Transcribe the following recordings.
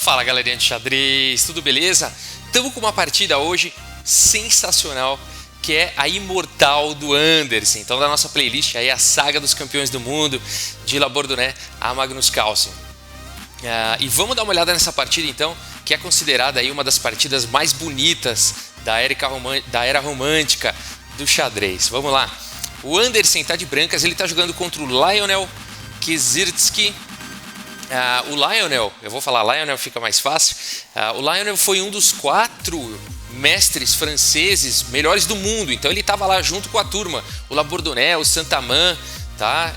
Fala galerinha de xadrez, tudo beleza? Estamos com uma partida hoje sensacional, que é a Imortal do Andersen. Então da nossa playlist aí, a saga dos campeões do mundo, de La Bourdonnais a Magnus Carlsen. E vamos dar uma olhada nessa partida então, que é considerada aí uma das partidas mais bonitas da era romântica do xadrez. Vamos lá. O Andersen está de brancas, ele está jogando contra o Lionel Kizirtski. O Lionel, eu vou falar Lionel, fica mais fácil. O Lionel foi um dos 4 mestres franceses melhores do mundo, então ele estava lá junto com a turma, o La Bourdonnais, o Saint-Amand, tá?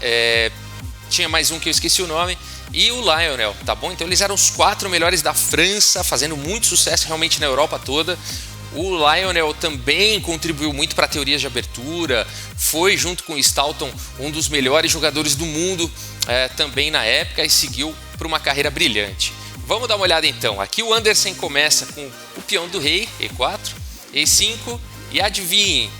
Tinha mais um que eu esqueci o nome, e o Lionel, tá bom? Então eles eram os 4 melhores da França, fazendo muito sucesso realmente na Europa toda. O Lionel também contribuiu muito para teorias de abertura, foi junto com o Stoughton um dos melhores jogadores do mundo também na época e seguiu para uma carreira brilhante. Vamos dar uma olhada então. Aqui o Andersen começa com o peão do rei, E4, E5 e adivinhem,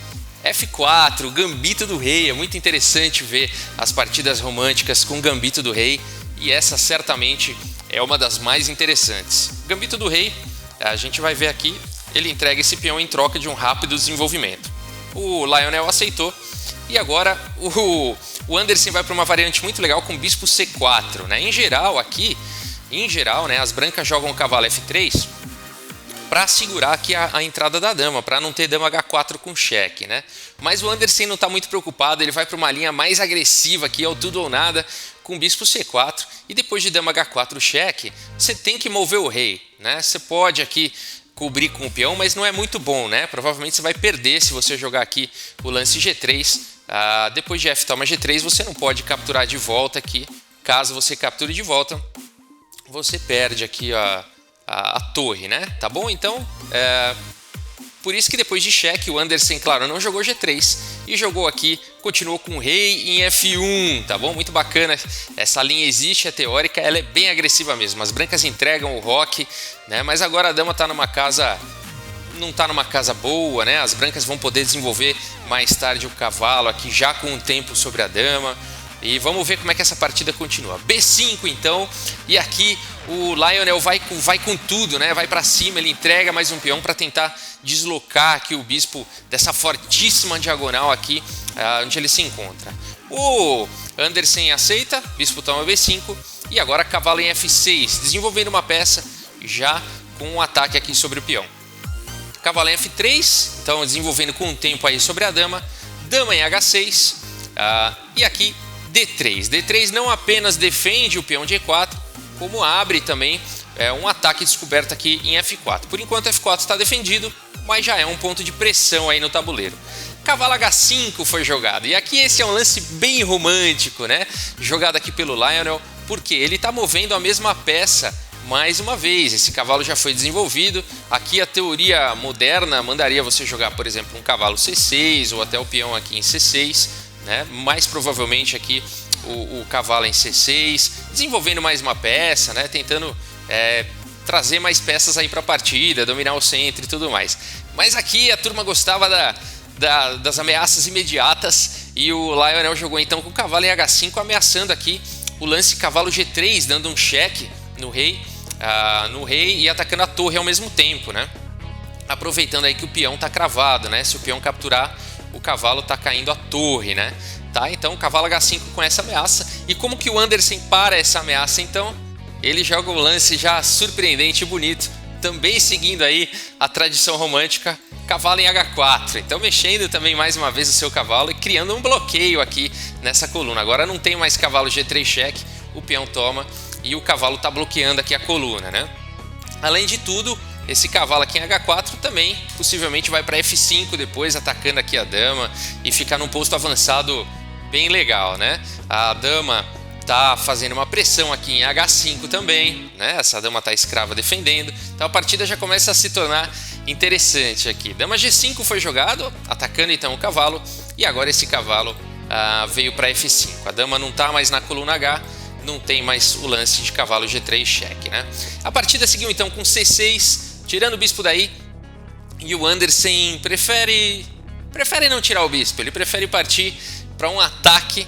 F4, o gambito do rei. É muito interessante ver as partidas românticas com o gambito do rei e essa certamente é uma das mais interessantes. O gambito do rei, a gente vai ver aqui, ele entrega esse peão em troca de um rápido desenvolvimento. O Lionel aceitou e agora o Andersen vai para uma variante muito legal com bispo C4, né? Em geral, né, as brancas jogam o cavalo F3 para segurar aqui a entrada da dama, para não ter dama H4 com cheque, né? Mas o Andersen não está muito preocupado, ele vai para uma linha mais agressiva aqui, ao tudo ou nada, com bispo C4 e depois de dama H4 cheque, você tem que mover o rei, né? Você pode aqui cobrir com o peão, mas não é muito bom, né? Provavelmente você vai perder se você jogar aqui o lance G3. Depois de F toma G3, você não pode capturar de volta aqui. Caso você capture de volta, você perde aqui a torre, né? Tá bom? Então, por isso que depois de cheque, o Andersen, claro, não jogou G3 e jogou aqui, continuou com o rei em F1, tá bom? Muito bacana, essa linha existe, é teórica, ela é bem agressiva mesmo. As brancas entregam o roque, né? Mas agora a dama tá numa casa, não está numa casa boa, né? As brancas vão poder desenvolver mais tarde o cavalo aqui já com um tempo sobre a dama. E vamos ver como é que essa partida continua. B5 então, e aqui o Lionel vai com tudo, né? Vai para cima, ele entrega mais um peão para tentar deslocar aqui o bispo dessa fortíssima diagonal aqui, onde ele se encontra. O Andersen aceita, bispo toma B5 e agora cavalo em F6, desenvolvendo uma peça já com um ataque aqui sobre o peão. Cavalo em F3, então desenvolvendo com um tempo aí sobre a dama, dama em H6 e aqui D3. D3 não apenas defende o peão de E4, como abre também um ataque descoberto aqui em F4. Por enquanto F4 está defendido, mas já é um ponto de pressão aí no tabuleiro. Cavalo H5 foi jogado, e aqui esse é um lance bem romântico, né? Jogado aqui pelo Lionel, porque ele está movendo a mesma peça mais uma vez. Esse cavalo já foi desenvolvido. Aqui a teoria moderna mandaria você jogar, por exemplo, um cavalo C6 ou até o peão aqui em C6, né? Mais provavelmente aqui o cavalo em C6, desenvolvendo mais uma peça, né? Tentando trazer mais peças aí para a partida, dominar o centro e tudo mais. Mas aqui a turma gostava das ameaças imediatas e o Lionel jogou então com o cavalo em H5, ameaçando aqui o lance cavalo G3, dando um cheque no rei e atacando a torre ao mesmo tempo, né? Aproveitando aí que o peão está cravado, né? Se o peão capturar, o cavalo está caindo a torre, né? Tá? Então o cavalo H5 com essa ameaça. E como que o Andersen para essa ameaça? Então ele joga um lance já surpreendente e bonito, também seguindo aí a tradição romântica, cavalo em H4. Então mexendo também mais uma vez o seu cavalo e criando um bloqueio aqui nessa coluna. Agora não tem mais cavalo G3 cheque, o peão toma e o cavalo está bloqueando aqui a coluna, né? Além de tudo, esse cavalo aqui em H4 também possivelmente vai para F5 depois, atacando aqui a dama e ficar num posto avançado bem legal, né? A dama tá fazendo uma pressão aqui em H5 também, né? Essa dama tá escrava defendendo, então a partida já começa a se tornar interessante aqui. Dama G5 foi jogado, atacando então o cavalo, e agora esse cavalo veio para F5. A dama não tá mais na coluna H, não tem mais o lance de cavalo G3 cheque, né? A partida seguiu então com C6, tirando o bispo daí, e o Andersen prefere não tirar o bispo, ele prefere partir para um ataque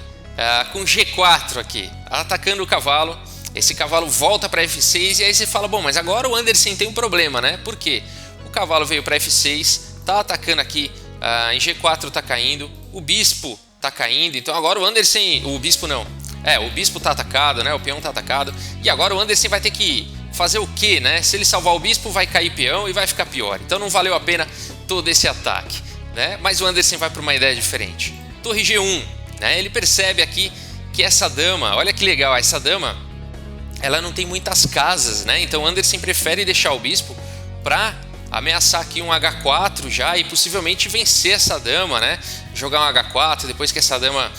com G4 aqui, atacando o cavalo esse cavalo volta para F6 e aí você fala, bom, mas agora o Anderson tem um problema, né? Por quê? O cavalo veio para F6, tá atacando aqui, em G4 tá caindo, o bispo tá caindo, então agora o Anderson, o bispo não, o bispo tá atacado, né? O peão tá atacado, e agora o Anderson vai ter que fazer o quê, né? Se ele salvar o bispo, vai cair peão e vai ficar pior, então não valeu a pena todo esse ataque, né? Mas o Anderson vai para uma ideia diferente. Torre G1, né? Ele percebe aqui que essa dama, olha que legal, essa dama, ela não tem muitas casas, né? Então o Anderson prefere deixar o bispo para ameaçar aqui um H4 já e possivelmente vencer essa dama, né? Jogar um H4, depois que essa dama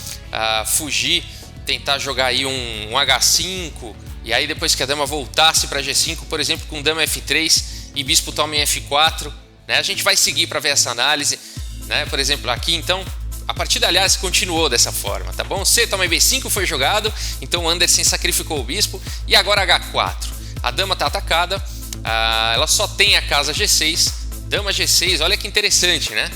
fugir, tentar jogar aí um H5, e aí depois que a dama voltasse para G5, por exemplo, com dama F3 e bispo toma em F4, né? A gente vai seguir para ver essa análise, né? Por exemplo, aqui então, a partida, aliás, continuou dessa forma, tá bom? C toma em B5 foi jogado, então o Anderson sacrificou o bispo, e agora H4. A dama está atacada, ela só tem a casa G6, dama G6, olha que interessante, né?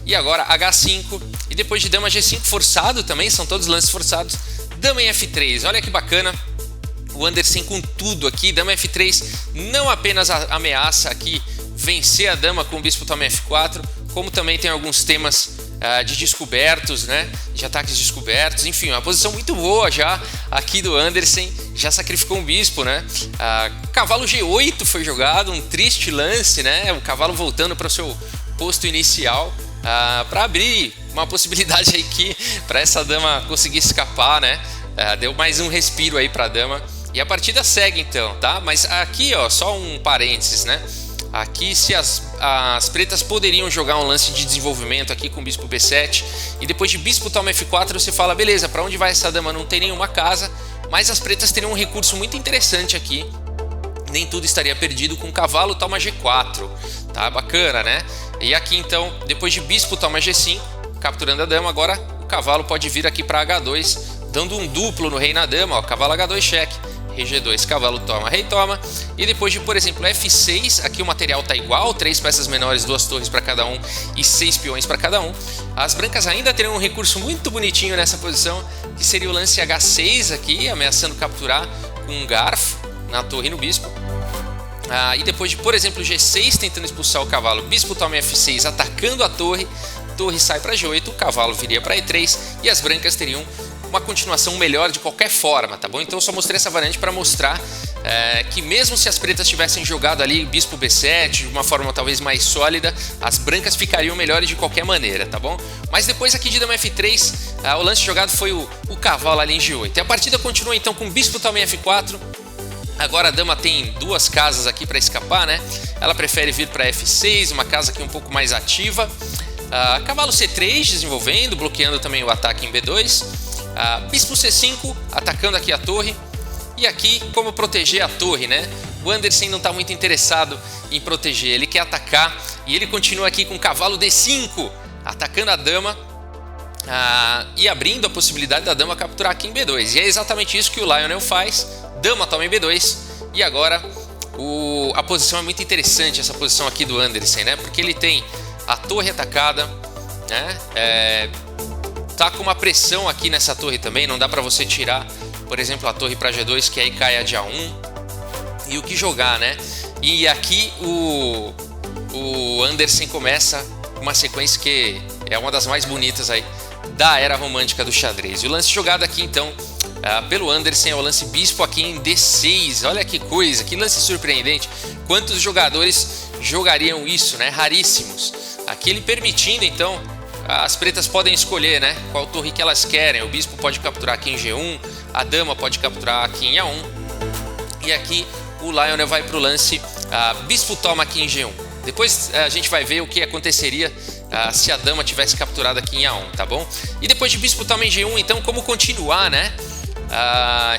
E agora H5, e depois de dama G5 forçado também, são todos lances forçados, dama em F3, olha que bacana. O Anderson com tudo aqui, dama F3 não apenas ameaça aqui vencer a dama com o bispo toma em F4, como também tem alguns temas de descobertos, né? De ataques descobertos, enfim, uma posição muito boa já aqui do Anderson, já sacrificou um bispo, né? Cavalo G8 foi jogado, um triste lance, né? O cavalo voltando para o seu posto inicial, para abrir uma possibilidade aí que para essa dama conseguir escapar, né? Deu mais um respiro aí para a dama e a partida segue então, tá? Mas aqui, ó, só um parênteses, né? Aqui se as pretas poderiam jogar um lance de desenvolvimento aqui com bispo B7 e depois de bispo toma F4 você fala, beleza, para onde vai essa dama? Não tem nenhuma casa, mas as pretas teriam um recurso muito interessante aqui, nem tudo estaria perdido com cavalo toma G4, tá? Bacana, né? E aqui então, depois de bispo toma G5, capturando a dama, agora o cavalo pode vir aqui para H2, dando um duplo no rei na dama, ó, cavalo H2 cheque. Rei G2, cavalo toma, rei toma. E depois de, por exemplo, F6, aqui o material está igual, 3 peças menores, 2 torres para cada um e 6 peões para cada um. As brancas ainda teriam um recurso muito bonitinho nessa posição, que seria o lance H6 aqui, ameaçando capturar com um garfo na torre e no bispo. E depois de, por exemplo, G6, tentando expulsar o cavalo, bispo toma F6, atacando a torre, torre sai para G8, o cavalo viria para E3 e as brancas teriam uma continuação melhor de qualquer forma, tá bom? Então eu só mostrei essa variante para mostrar que mesmo se as pretas tivessem jogado ali bispo B7 de uma forma talvez mais sólida, as brancas ficariam melhores de qualquer maneira, tá bom? Mas depois aqui de dama F3, o lance jogado foi o cavalo ali em G8. E a partida continua então com bispo toma em F4. Agora a dama tem 2 casas aqui para escapar, né? Ela prefere vir para F6, uma casa aqui um pouco mais ativa. Cavalo C3 desenvolvendo, bloqueando também o ataque em B2. Bispo C5, atacando aqui a torre. E aqui, como proteger a torre, né? O Anderson não está muito interessado em proteger, ele quer atacar. E ele continua aqui com cavalo D5, atacando a dama e abrindo a possibilidade da dama capturar aqui em B2. E é exatamente isso que o Lionel faz. Dama toma em B2. E agora a posição é muito interessante, essa posição aqui do Anderson, né? Porque ele tem a torre atacada, né? Tá com uma pressão aqui nessa torre também, não dá para você tirar, por exemplo, a torre para G2, que aí cai a de A1. E o que jogar, né? E aqui o Anderson começa uma sequência que é uma das mais bonitas aí da era romântica do xadrez. E o lance jogado aqui então pelo Anderson é o lance bispo aqui em D6. Olha que coisa, que lance surpreendente. Quantos jogadores jogariam isso, né? Raríssimos. Aqui ele permitindo então, as pretas podem escolher, né, qual torre que elas querem. O bispo pode capturar aqui em G1, a dama pode capturar aqui em A1. E aqui o Lionel vai para o lance bispo toma aqui em G1. Depois a gente vai ver o que aconteceria se a dama tivesse capturado aqui em A1, tá bom? E depois de bispo toma em G1, então como continuar, né?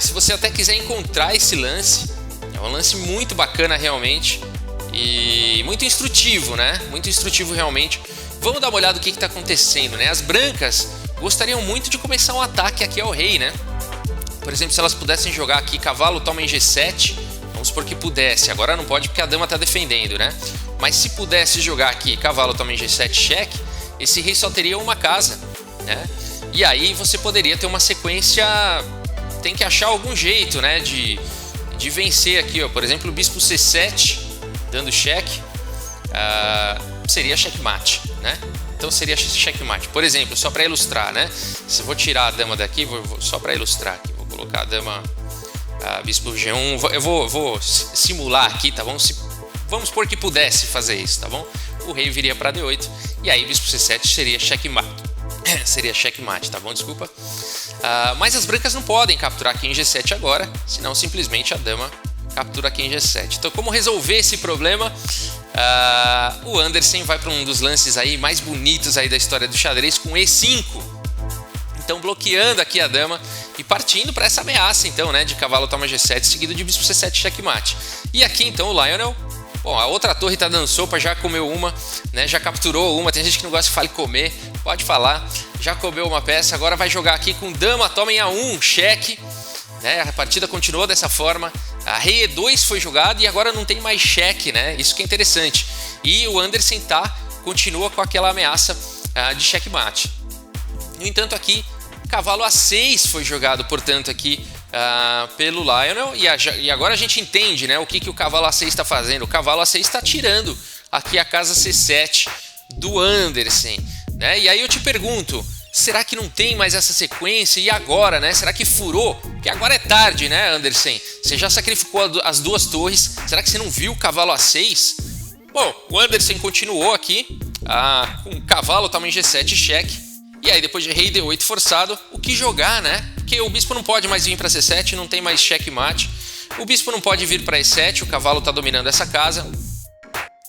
Se você até quiser encontrar esse lance, é um lance muito bacana realmente e muito instrutivo, né? Muito instrutivo realmente. Vamos dar uma olhada no que está acontecendo, né? As brancas gostariam muito de começar um ataque aqui ao rei, né? Por exemplo, se elas pudessem jogar aqui cavalo toma em G7, vamos supor que pudesse. Agora não pode porque a dama está defendendo, né? Mas se pudesse jogar aqui cavalo toma em G7 cheque, esse rei só teria uma casa, né? E aí você poderia ter uma sequência, tem que achar algum jeito, né? De de vencer aqui, ó, por exemplo, o bispo C7 dando cheque, seria checkmate, né? Então seria checkmate. Por exemplo, só para ilustrar, né? Se eu vou tirar a dama daqui, só para ilustrar aqui, vou colocar a dama bispo G1, eu vou simular aqui, tá bom? Vamos supor que pudesse fazer isso, tá bom? O rei viria para D8 e aí bispo C7 seria checkmate. Seria checkmate, tá bom? Desculpa. Mas as brancas não podem capturar aqui em G7 agora, senão simplesmente a dama captura aqui em G7. Então, como resolver esse problema? O Anderson vai para um dos lances aí mais bonitos aí da história do xadrez com E5. Então, bloqueando aqui a dama e partindo para essa ameaça, então, né, de cavalo toma G7 seguido de bispo C7 checkmate. E aqui, então, o Lionel, bom, a outra torre tá dando sopa, já comeu uma, né, já capturou uma. Tem gente que não gosta que fale comer, pode falar. Já comeu uma peça, agora vai jogar aqui com dama toma em A1, cheque, né? A partida continuou dessa forma. A rei E2 foi jogado e agora não tem mais cheque, né? Isso que é interessante. E o Anderson continua com aquela ameaça de checkmate. No entanto, aqui cavalo A6 foi jogado, portanto, aqui pelo Lionel. E agora a gente entende, né, o que o cavalo A6 está fazendo. O cavalo A6 está tirando aqui a casa C7 do Anderson, né? E aí eu te pergunto, será que não tem mais essa sequência? E agora, né? Será que furou? Porque agora é tarde, né, Anderson? Você já sacrificou as duas torres. Será que você não viu o cavalo A6? Bom, o Anderson continuou aqui com cavalo tamanho G7 cheque. E aí depois de rei D8 forçado, o que jogar, né? Porque o bispo não pode mais vir para C7, não tem mais checkmate. O bispo não pode vir para E7, o cavalo está dominando essa casa.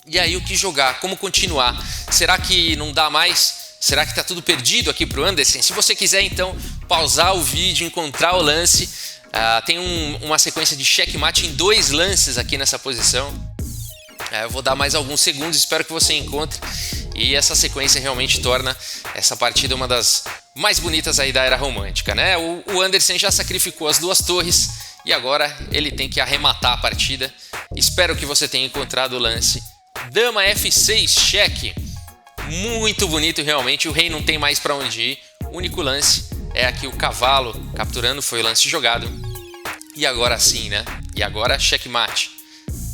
E aí o que jogar? Como continuar? Será que não dá mais? Será que está tudo perdido aqui para o Anderson? Se você quiser, então, pausar o vídeo, encontrar o lance. Tem uma sequência de checkmate em 2 lances aqui nessa posição. Eu vou dar mais alguns segundos, espero que você encontre. E essa sequência realmente torna essa partida uma das mais bonitas aí da era romântica, né? O Anderson já sacrificou as 2 torres e agora ele tem que arrematar a partida. Espero que você tenha encontrado o lance. Dama F6, cheque. Muito bonito realmente, o rei não tem mais para onde ir. O único lance é aqui o cavalo capturando, foi o lance jogado. E agora sim, né? E agora checkmate.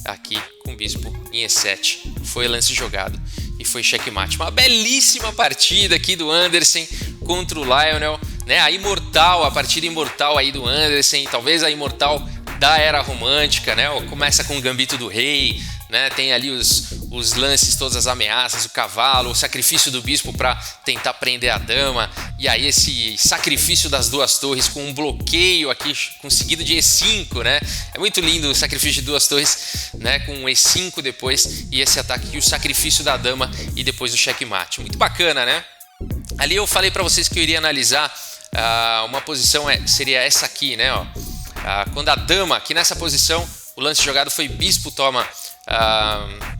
Aqui com o bispo em E7. Foi o lance jogado e foi checkmate. Uma belíssima partida aqui do Anderson contra o Lionel, né? A partida imortal aí do Anderson, talvez a imortal da era romântica, né? Começa com o gambito do rei, né? Tem ali os lances, todas as ameaças, o cavalo, o sacrifício do bispo para tentar prender a dama, e aí esse sacrifício das 2 torres com um bloqueio aqui conseguido de E5, né? É muito lindo o sacrifício de 2 torres, né? Com um E5 depois e esse ataque aqui, o sacrifício da dama e depois o checkmate. Muito bacana, né? Ali eu falei para vocês que eu iria analisar uma posição, seria essa aqui, né? Quando a dama, aqui nessa posição, o lance jogado foi bispo toma...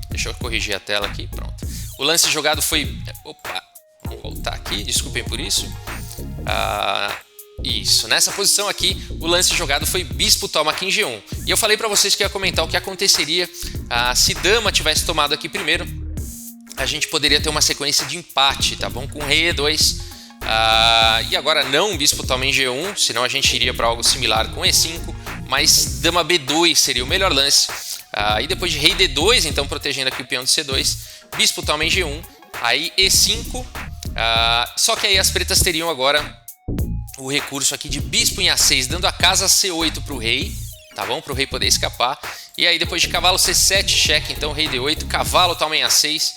deixa eu corrigir a tela aqui, pronto. O lance jogado foi... Opa, vamos voltar aqui, desculpem por isso. Isso, nessa posição aqui, o lance jogado foi bispo toma aqui em G1. E eu falei para vocês que ia comentar o que aconteceria se dama tivesse tomado aqui primeiro. A gente poderia ter uma sequência de empate, tá bom? Com rei E2. E agora não bispo toma em G1, senão a gente iria para algo similar com E5. Mas dama B2 seria o melhor lance. E depois de rei D2, então protegendo aqui o peão de C2, bispo toma em G1, aí E5, só que aí as pretas teriam agora o recurso aqui de bispo em A6, dando a casa C8 para o rei, tá bom? Para o rei poder escapar. E aí depois de cavalo C7, cheque, então rei D8, cavalo toma em A6,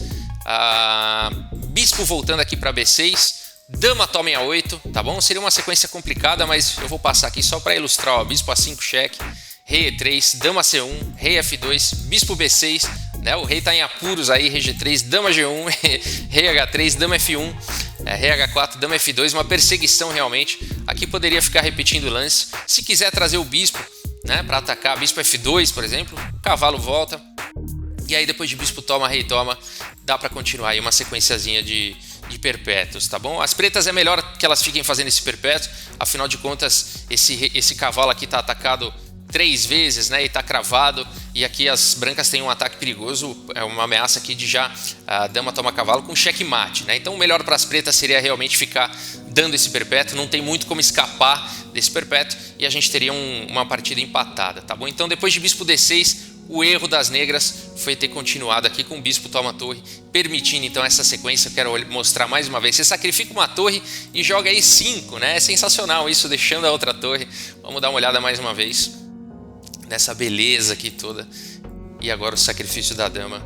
bispo voltando aqui para B6, dama toma em A8, tá bom? Seria uma sequência complicada, mas eu vou passar aqui só para ilustrar, ó, bispo A5, cheque, rei E3, dama C1, rei F2, bispo B6, né? O rei está em apuros aí, rei G3, dama G1, rei H3, dama F1, rei H4, dama F2, uma perseguição realmente. Aqui poderia ficar repetindo o lance. Se quiser trazer o bispo, né, para atacar, bispo F2, por exemplo, o cavalo volta. E aí depois de bispo toma, rei toma, dá para continuar aí uma sequenciazinha de perpétuos, tá bom? As pretas é melhor que elas fiquem fazendo esse perpétuo, afinal de contas esse cavalo aqui está atacado 3 vezes, né, e está cravado, e aqui as brancas têm um ataque perigoso, é uma ameaça aqui de já a dama toma cavalo com checkmate, né? Então o melhor para as pretas seria realmente ficar dando esse perpétuo, não tem muito como escapar desse perpétuo e a gente teria uma partida empatada, tá bom? Então depois de bispo D6, o erro das negras foi ter continuado aqui com o bispo toma torre, permitindo então essa sequência. Eu quero mostrar mais uma vez. Você sacrifica uma torre e joga aí 5, né? É sensacional isso, deixando a outra torre. Vamos dar uma olhada mais uma vez nessa beleza aqui toda. E agora o sacrifício da dama.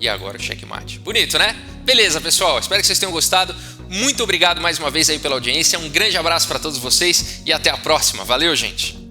E agora o checkmate. Bonito, né? Beleza, pessoal. Espero que vocês tenham gostado. Muito obrigado mais uma vez aí pela audiência. Um grande abraço para todos vocês e até a próxima. Valeu, gente!